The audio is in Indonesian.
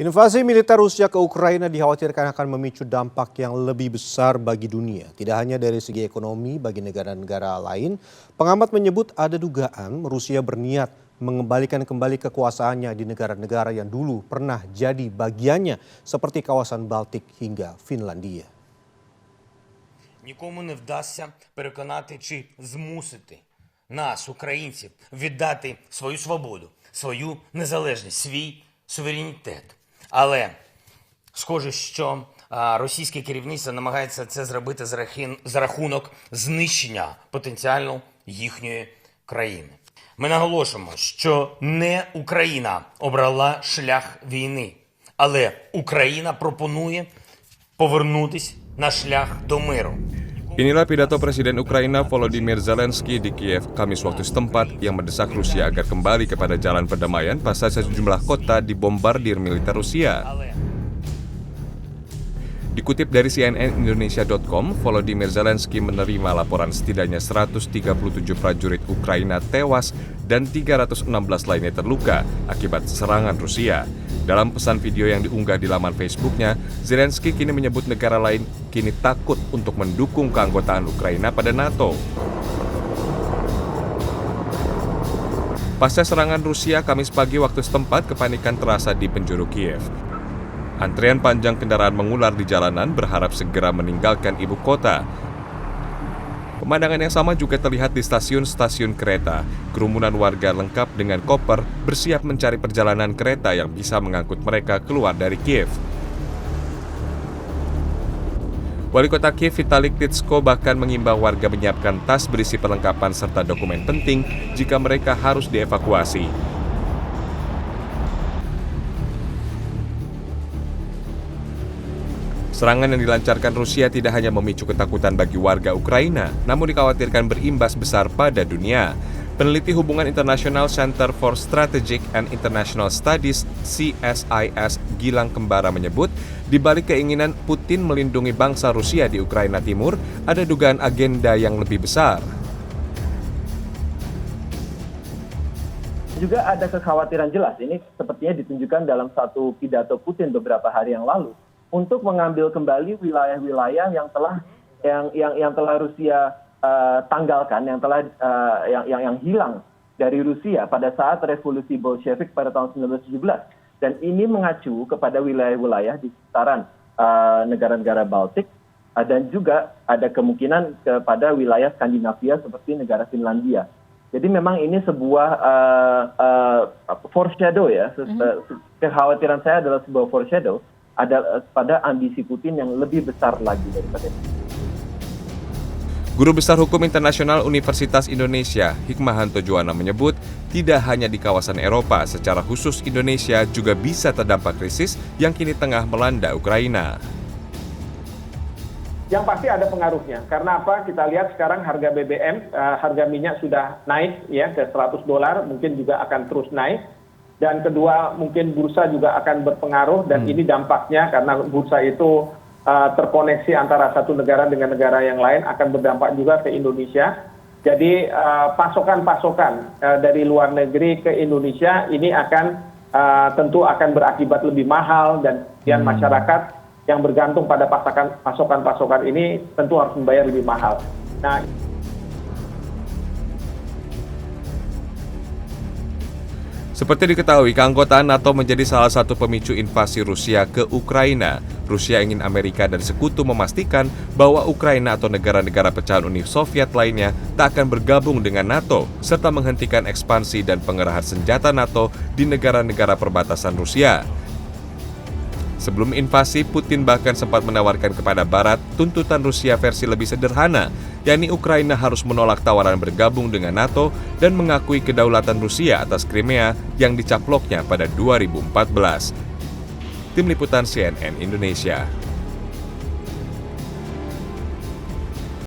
Invasi militer Rusia ke Ukraina dikhawatirkan akan memicu dampak yang lebih besar bagi dunia. Tidak hanya dari segi ekonomi bagi negara-negara lain, pengamat menyebut ada dugaan Rusia berniat mengembalikan kembali kekuasaannya di negara-negara yang dulu pernah jadi bagiannya seperti kawasan Baltik hingga Finlandia. Нікому не вдасться переконати чи змусити нас, українців, віддати свою свободу, свою незалежність, свій суверенітет. Але схоже, що російське керівництво намагається це зробити за рахунок знищення потенціально їхньої країни. Ми наголошуємо, що не Україна обрала шлях війни, але Україна пропонує повернутись на шлях до миру. Inilah pidato Presiden Ukraina Volodymyr Zelensky di Kiev Kamis waktu setempat yang mendesak Rusia agar kembali kepada jalan perdamaian pasca sejumlah kota dibombardir militer Rusia. Dikutip dari cnnindonesia.com, Volodymyr Zelensky menerima laporan setidaknya 137 prajurit Ukraina tewas dan 316 lainnya terluka akibat serangan Rusia. Dalam pesan video yang diunggah di laman Facebooknya, Zelensky kini menyebut negara lain kini takut untuk mendukung keanggotaan Ukraina pada NATO. Pasca serangan Rusia Kamis pagi waktu setempat, kepanikan terasa di penjuru Kiev. Antrian panjang kendaraan mengular di jalanan berharap segera meninggalkan ibu kota. Pemandangan yang sama juga terlihat di stasiun-stasiun kereta. Kerumunan warga lengkap dengan koper bersiap mencari perjalanan kereta yang bisa mengangkut mereka keluar dari Kiev. Wali kota Kiev Vitali Klitschko bahkan mengimbau warga menyiapkan tas berisi perlengkapan serta dokumen penting jika mereka harus dievakuasi. Serangan yang dilancarkan Rusia tidak hanya memicu ketakutan bagi warga Ukraina, namun dikhawatirkan berimbas besar pada dunia. Peneliti Hubungan Internasional Center for Strategic and International Studies (CSIS) Gilang Kembara menyebut, di balik keinginan Putin melindungi bangsa Rusia di Ukraina Timur, ada dugaan agenda yang lebih besar. Juga ada kekhawatiran jelas, ini sepertinya ditunjukkan dalam satu pidato Putin beberapa hari yang lalu, untuk mengambil kembali wilayah-wilayah yang telah Rusia tanggalkan, yang hilang dari Rusia pada saat revolusi Bolshevik pada tahun 1917. Dan ini mengacu kepada wilayah-wilayah di sekitaran negara-negara Baltik, dan juga ada kemungkinan kepada wilayah Skandinavia seperti negara Finlandia. Jadi memang ini sebuah foreshadow ya, kekhawatiran saya adalah sebuah foreshadow ada pada ambisi Putin yang lebih besar lagi daripada itu. Guru Besar Hukum Internasional Universitas Indonesia, Hikmahanto Juwana menyebut, tidak hanya di kawasan Eropa, secara khusus Indonesia juga bisa terdampak krisis yang kini tengah melanda Ukraina. Yang pasti ada pengaruhnya. Karena apa? Kita lihat sekarang harga BBM, harga minyak sudah naik ya ke $100, mungkin juga akan terus naik. Dan kedua, mungkin bursa juga akan berpengaruh, dan ini dampaknya karena bursa itu terkoneksi antara satu negara dengan negara yang lain, akan berdampak juga ke Indonesia. Jadi pasokan-pasokan dari luar negeri ke Indonesia ini akan tentu akan berakibat lebih mahal, dan masyarakat yang bergantung pada pasokan-pasokan ini tentu harus membayar lebih mahal. Nah, seperti diketahui, keanggotaan NATO menjadi salah satu pemicu invasi Rusia ke Ukraina. Rusia ingin Amerika dan sekutu memastikan bahwa Ukraina atau negara-negara pecahan Uni Soviet lainnya tak akan bergabung dengan NATO, serta menghentikan ekspansi dan pengerahan senjata NATO di negara-negara perbatasan Rusia. Sebelum invasi, Putin bahkan sempat menawarkan kepada Barat tuntutan Rusia versi lebih sederhana, yakni Ukraina harus menolak tawaran bergabung dengan NATO dan mengakui kedaulatan Rusia atas Crimea yang dicaploknya pada 2014. Tim Liputan CNN Indonesia.